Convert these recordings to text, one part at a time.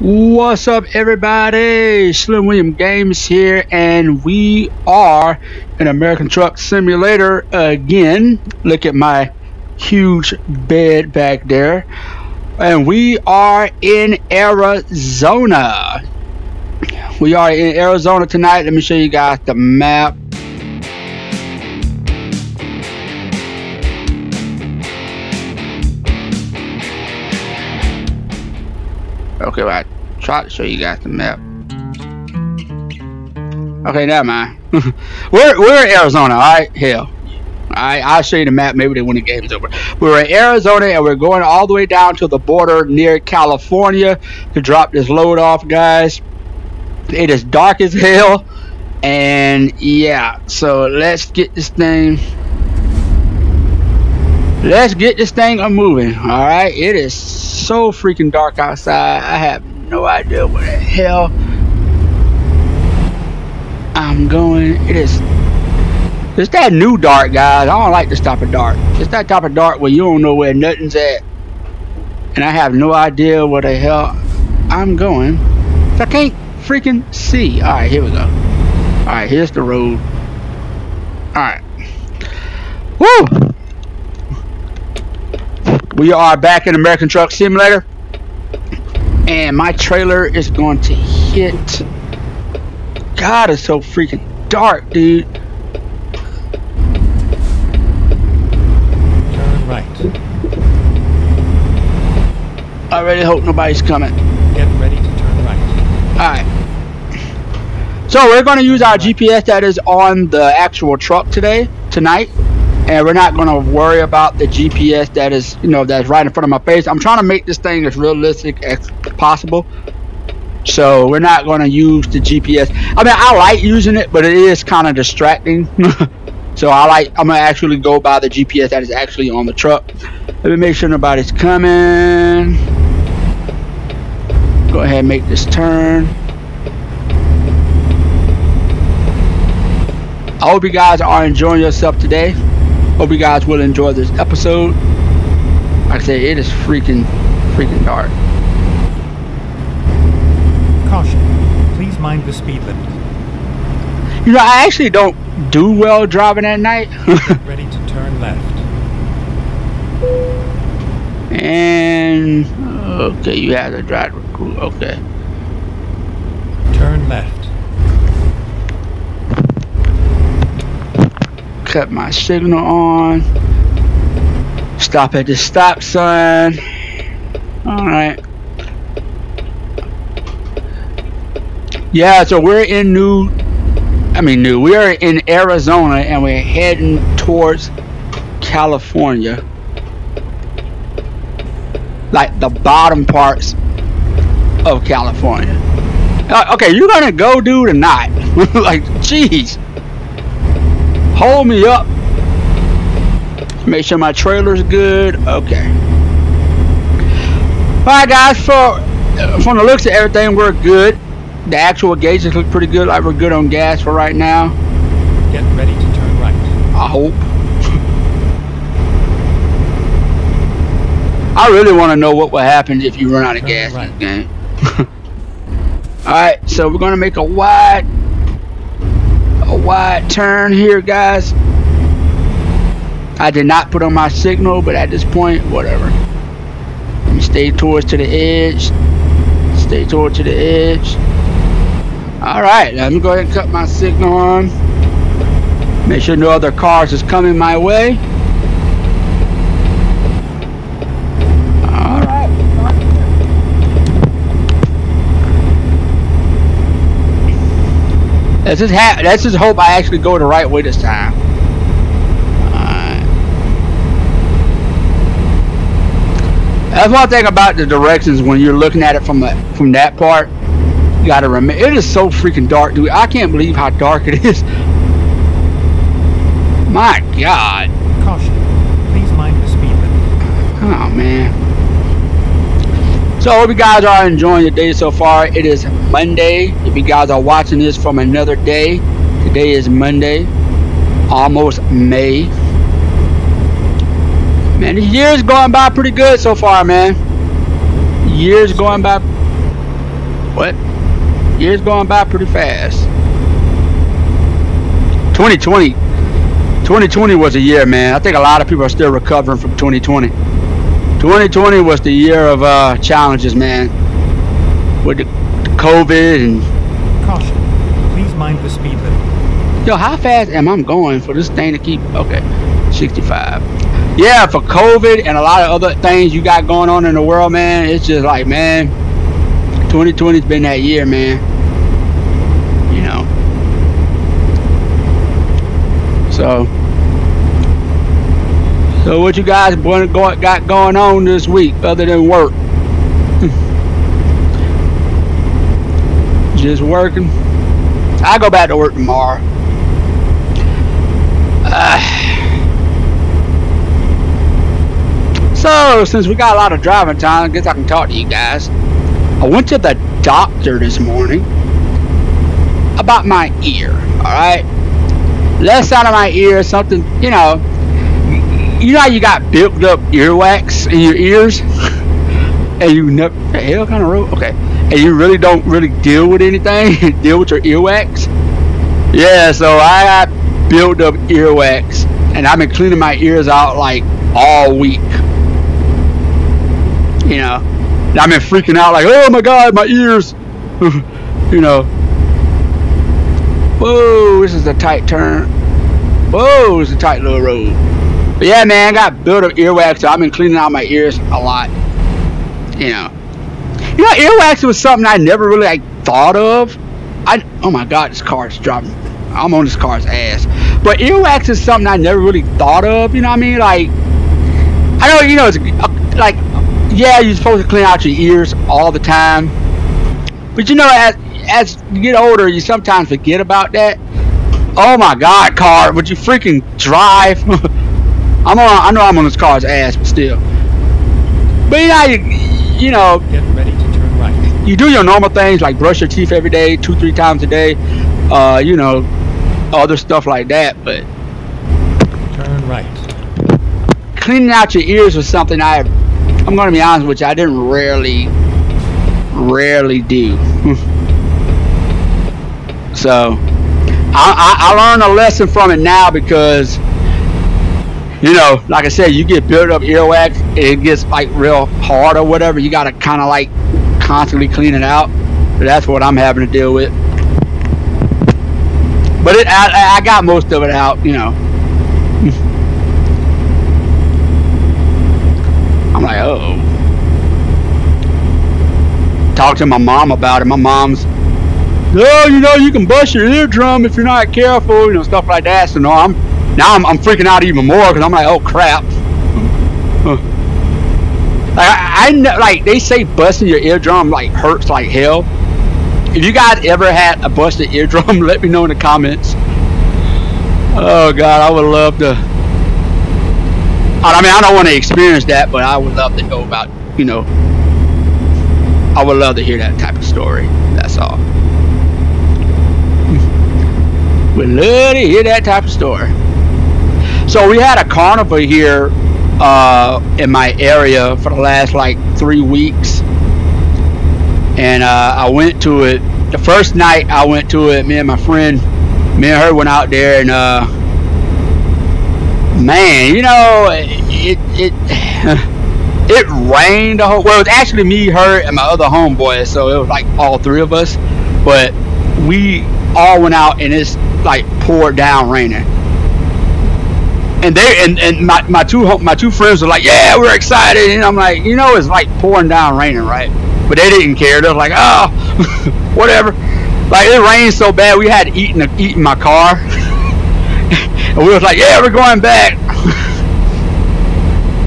What's up, everybody? Slim William Games here, and we are in American Truck Simulator again. Look at my huge bed back there, and we are in Arizona. We are in Arizona tonight. Let me show you guys the map. Okay, well, I try to show you guys the map. Okay, never mind. we're in Arizona, alright? Hell. I'll show you the map maybe when the game's over. We're in Arizona and we're going all the way down to the border near California to drop this load off, guys. It is dark as hell. And yeah, so let's get this thing. Let's get this thing moving. Alright, it is so freaking dark outside. I have no idea where the hell I'm going. It's that new dark, guys. I don't like this type of dark. It's that type of dark where you don't know where nothing's at. And I have no idea where the hell I'm going. I can't freaking see. Alright, here we go. Alright, here's the road. Alright. Woo! We are back in American Truck Simulator, and my trailer is going to hit. God, it's so freaking dark, dude. Turn right. I really hope nobody's coming. Get ready to turn right. Alright. So we're going to use our GPS that is on the actual truck tonight. And we're not going to worry about the GPS that is, that's right in front of my face. I'm trying to make this thing as realistic as possible. So we're not going to use the GPS. I mean, I like using it, but it is kind of distracting. So I'm going to actually go by the GPS that is actually on the truck. Let me make sure nobody's coming. Go ahead and make this turn. I hope you guys are enjoying yourself today. Hope you guys will enjoy this episode. Like I said, it is freaking dark. Caution. Please mind the speed limit. I actually don't do well driving at night. Ready to turn left. And okay, you have to drive the crew. Okay. Turn left. Cut my signal on. Stop at the stop sign. Alright. Yeah, so we're in we are in Arizona and we're heading towards California. Like the bottom parts of California. Okay, you gonna go, dude, or not? Like, jeez. Hold me up. Make sure my trailer's good. Okay. Alright, guys, from the looks of everything, we're good. The actual gauges look pretty good. Like we're good on gas for right now. Get ready to turn right. I hope. I really want to know what will happen if you run out of gas in this game. Alright, so we're going to make a wide turn here, guys. I did not put on my signal, but at this point, whatever. Let me stay towards to the edge. Stay towards to the edge. Alright, let me go ahead and cut my signal on. Make sure no other cars is coming my way. Alright. Let's just hope I actually go the right way this time. Alright. That's one thing about the directions when you're looking at it from that part. You gotta remember, it is so freaking dark, dude. I can't believe how dark it is. My God. Caution. Please mind the speed limit. Oh, man. So I hope you guys are enjoying your day so far. It is Monday. If you guys are watching this from another day, today is Monday. Almost May. Man, this year is going by pretty good so far, man. Year's going by What? Years going by pretty fast. 2020 was a year, man. I think a lot of people are still recovering from 2020. 2020 was the year of challenges, man. With the COVID and... Caution. Please mind the speed limit. Yo, how fast am I going for this thing to keep... Okay, 65. Yeah, for COVID and a lot of other things you got going on in the world, man, it's just like, man, 2020's been that year, man. You know. So what you guys got going on this week other than work? Just working. I go back to work tomorrow. So since we got a lot of driving time, I guess I can talk to you guys. I went to the doctor this morning about my ear. All right, left side of my ear, something, you know how you got built up earwax in your ears, and you never, the hell kind of road, okay, and you really don't deal with anything, deal with your earwax. Yeah, so I got built up earwax, and I've been cleaning my ears out like all week. You know, and I've been freaking out like, oh my god, my ears. You know. Whoa, this is a tight turn. Whoa, it's a tight little road. But yeah, man, I got built up earwax, so I've been cleaning out my ears a lot. You know, earwax was something I never really like thought of. Oh my god, this car is driving. I'm on this car's ass. But earwax is something I never really thought of. You know what I mean? Like, I know, you know, it's like, yeah, you're supposed to clean out your ears all the time. But you know, as you get older, you sometimes forget about that. Oh my god, car, would you freaking drive? I know I'm on this car's ass, but still. But you know, Get ready to turn right. you do your normal things like brush your teeth every day, 2-3 times a day. You know, other stuff like that. But Turn right. cleaning out your ears was something I'm gonna be honest with you, I didn't rarely do. So I learned a lesson from it now, because you know, like I said, you get built up earwax, it gets like real hard or whatever, you gotta kind of like constantly clean it out. But that's what I'm having to deal with. But I got most of it out, you know. I'm like, uh-oh. Talk to my mom about it. My mom's, no, you know, you can bust your eardrum if you're not careful, you know, stuff like that. So no, I'm freaking out even more, because I'm like, oh crap. Like they say busting your eardrum like hurts like hell. If you guys ever had a busted eardrum, let me know in the comments. Oh god, I would love to. I mean, I don't want to experience that, but I would love to know about, you know, I would love to hear that type of story. That's all. Would love to hear that type of story. So we had a carnival here in my area for the last like 3 weeks. And I went to it. The first night I went to it, me and my friend, me and her went out there, and man, you know, it rained the whole, well, it was actually me, her, and my other homeboy, so it was like all three of us, but we all went out and it's like poured down raining. And my two friends were like, yeah, we're excited, and I'm like, you know, it's like pouring down raining, right? But they didn't care. They was like, oh, whatever. Like, it rained so bad we had to eat in my car. And we was like, yeah, we're going back.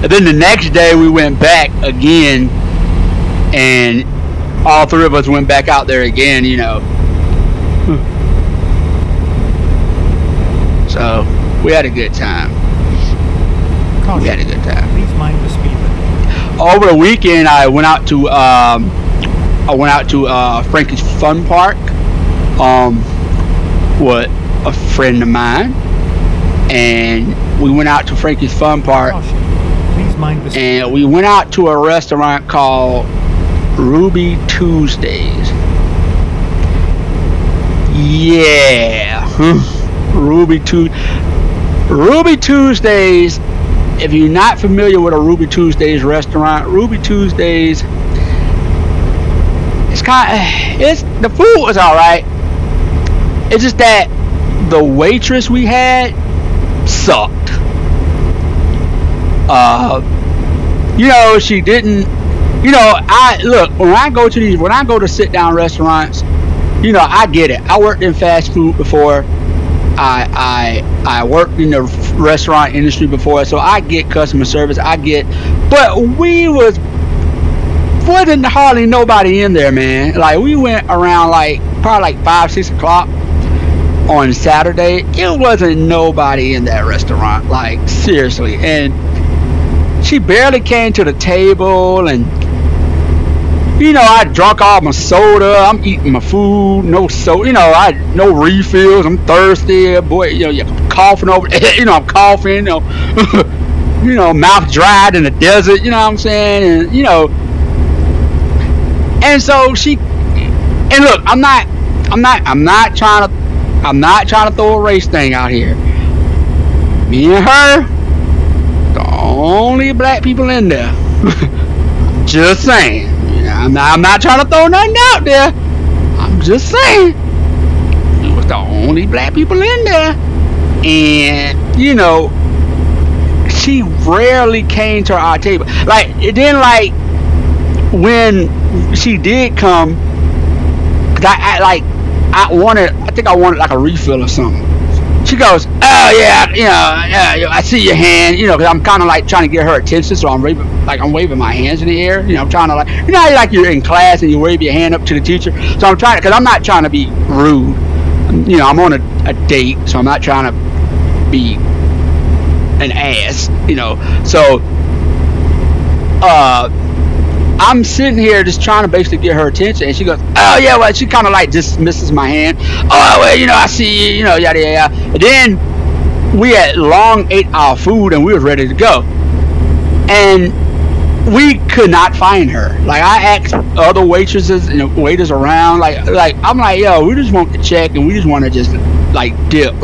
And then the next day we went back again, and all three of us went back out there again, you know. So we had a good time. We had a good time. Please mind the speed limit. Over the weekend, I went out to Frankie's Fun Park with a friend of mine, and we went out to Frankie's Fun Park. Please mind the speed limit. And we went out to a restaurant called Ruby Tuesdays. Yeah. Ruby Tuesdays. If you're not familiar with a Ruby Tuesdays restaurant, Ruby Tuesdays, the food was all right. It's just that the waitress we had sucked. She didn't. When I go to sit down restaurants, I get it. I worked in fast food before. I worked in the restaurant industry before, so I get customer service. But wasn't hardly nobody in there, man. Like, we went around probably 5-6 o'clock on Saturday. It wasn't nobody in that restaurant, like, seriously. And she barely came to the table, and I drank all my soda. I'm eating my food, no soda, no refills. I'm thirsty, boy. You're coughing over. I'm coughing. Mouth dried in the desert. You know what I'm saying? And so and look, I'm not trying to throw a race thing out here. Me and her, the only black people in there. Just saying. I'm not trying to throw nothing out there. I'm just saying. It was the only black people in there. And, she rarely came to our table. When she did come, cause I think I wanted like a refill or something. She goes, oh yeah, I see your hand, because I'm kind of like trying to get her attention, so I'm waving my hands in the air, I'm trying to like you're in class and you wave your hand up to the teacher. So I'm trying, because I'm not trying to be rude, I'm on a date, so I'm not trying to be an ass, So I'm sitting here just trying to basically get her attention, and she goes, oh yeah, well, she kind of like dismisses my hand. Oh well, I see you, yada yada. And then we had long ate our food and we was ready to go, and we could not find her. Like, I asked other waitresses and waiters around, like I'm like, yo, we just want to check and we just want to just like dip,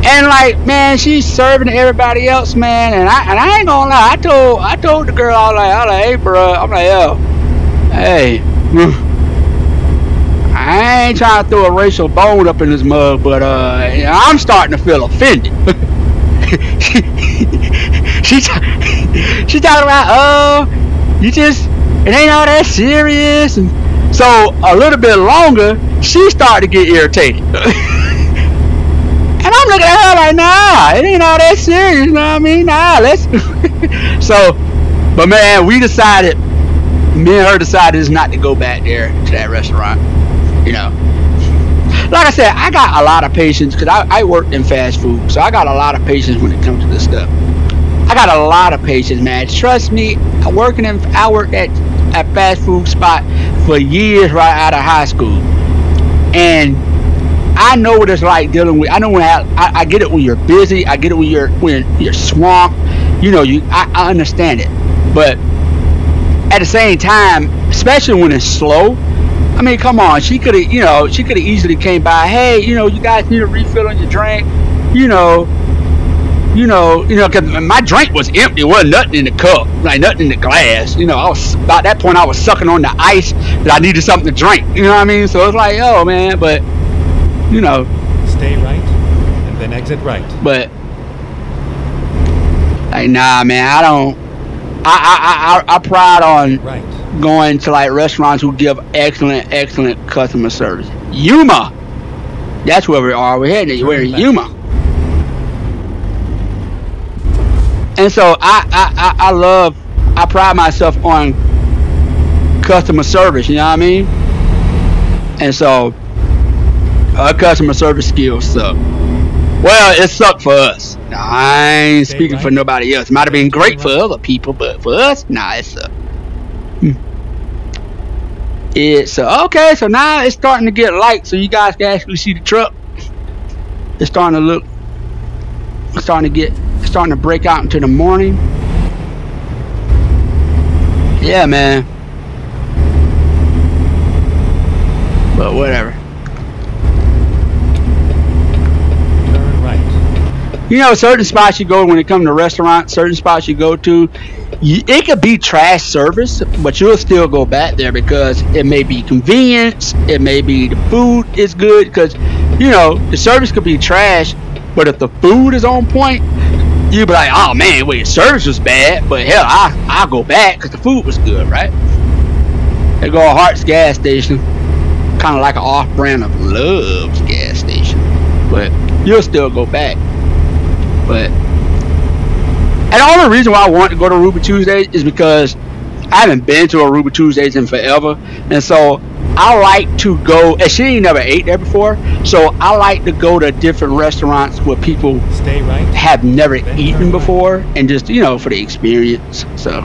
and man, she's serving everybody else, man. And I ain't gonna lie, I told the girl, I was like, hey, bro, I'm like, yo, hey, I ain't trying to throw a racial bone up in this mug, but I'm starting to feel offended. she talking about, oh, it ain't all that serious. And so a little bit longer, she started to get irritated. And I'm looking at her like, nah, it ain't all that serious, you know what I mean? Nah, let's. So, but man, me and her decided just not to go back there to that restaurant. Like I said, I got a lot of patience because I worked in fast food, so I got a lot of patience when it comes to this stuff. I got a lot of patience, man. Trust me, I worked at fast food spot for years right out of high school, and I know what it's like dealing with. I know I get it when you're busy. I get it when you're swamped. I understand it. But at the same time, especially when it's slow, I mean, come on. She could have easily came by. Hey, you guys need a refill on your drink. Because my drink was empty. There wasn't nothing in the cup, like nothing in the glass. About that point, I was sucking on the ice that I needed something to drink. You know what I mean? So it's like, oh man, but. Stay right and then exit right. But nah, man, I don't. I pride on going to like restaurants who give excellent customer service. Yuma, that's where we are. We're heading. We're in Yuma, and so I pride myself on customer service. You know what I mean? And so. Our customer service skills suck. Well, it sucked for us. Now, I ain't speaking for nobody else. It might have been great for other people, but for us, nah, it sucked. Okay, so now it's starting to get light, so you guys can actually see the truck. It's starting to break out into the morning. Yeah, man. But whatever. You know, certain spots you go when it comes to restaurants, certain spots you go to, it could be trash service, but you'll still go back there because it may be convenience, it may be the food is good, because, you know, the service could be trash, but if the food is on point, you'll be like, oh man, wait, the service was bad, but hell, I'll go back because the food was good, right? They go to Hart's gas station, kind of like an off-brand of Love's gas station, but you'll still go back. But and the only reason why I want to go to Ruby Tuesdays is because I haven't been to a Ruby Tuesdays in forever, and so I like to go. And she ain't never ate there before, so I like to go to different restaurants where people have never eaten before, and just, you know, for the experience. So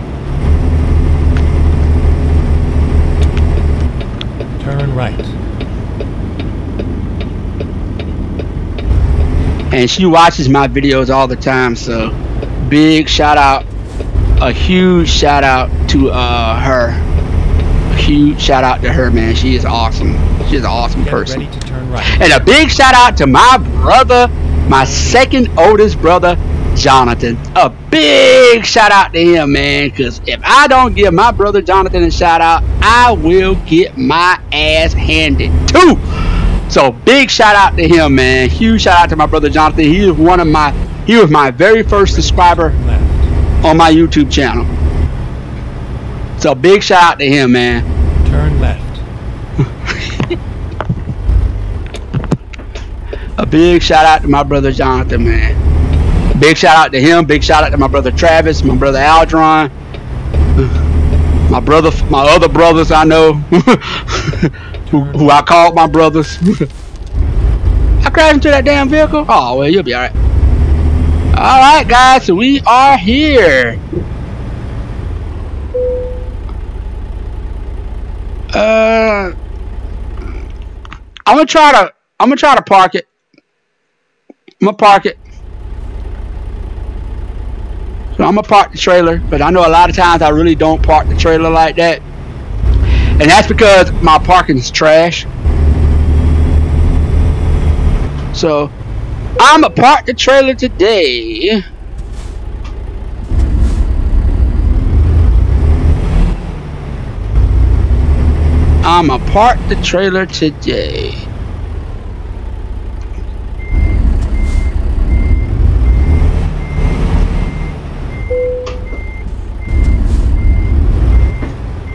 turn right. And she watches my videos all the time, so big shout out, a huge shout out to her. A huge shout out to her, man. She is awesome. She's an awesome person. Ready to turn right. And a big shout out to my brother, my second oldest brother, Jonathan. A big shout out to him, man, because if I don't give my brother Jonathan a shout out, I will get my ass handed too. So big shout out to him, man. Huge shout out to my brother Jonathan. He was my very first subscriber on my YouTube channel. So big shout out to him, man. Turn left. A big shout out to my brother Jonathan, man. Big shout out to him. Big shout out to my brother Travis, my brother Aldron, my other brothers I know. who I called my brothers. I crashed into that damn vehicle. Oh, well, you'll be alright. Alright, guys, so we are here. I'm gonna try to park it. I'm gonna park it. So I'm gonna park the trailer, but I know a lot of times I really don't park the trailer like that. And that's because my parking is trash. So I'm gonna park the trailer today. I'm gonna park the trailer today.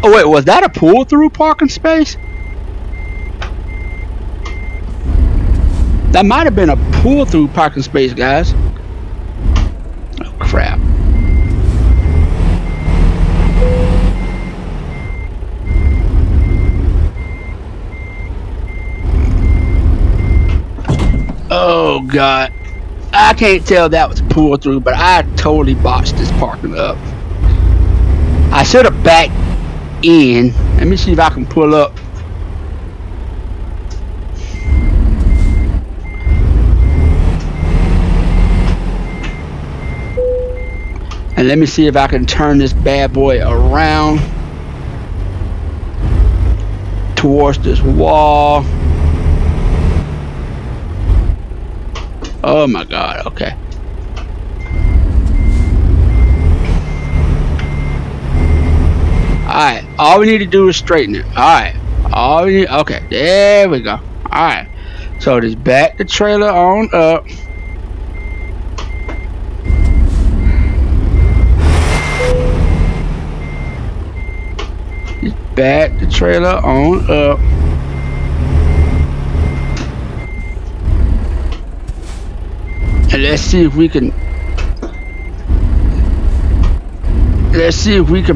Oh wait, was that a pull-through parking space? That might have been a pull-through parking space, guys. Oh crap. Oh god. I can't tell that was a pull-through, but I totally botched this parking up. I should have backed in. Let me see if I can pull up. And let me see if I can turn this bad boy around towards this wall. Oh my god, okay. Alright, all we need to do is straighten it. Alright. All we need, okay, there we go. Alright. So just back the trailer on up. Just back the trailer on up. And let's see if we can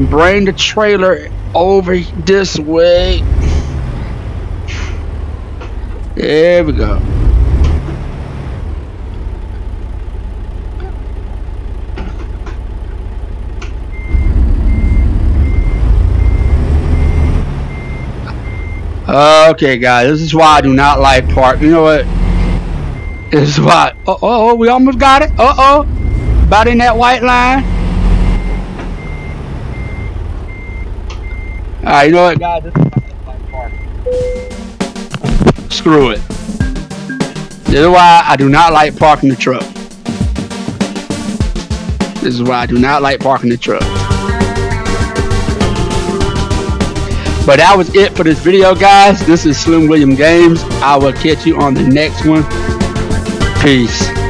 bring the trailer over this way. There we go. Okay, guys, this is why I do not like park. You know what? This is why. Oh, we almost got it. About in that white line. Alright, you know what, guys? This is why I like parking. Screw it. This is why I do not like parking the truck. This is why I do not like parking the truck. But that was it for this video, guys. This is Slim William Games. I will catch you on the next one. Peace.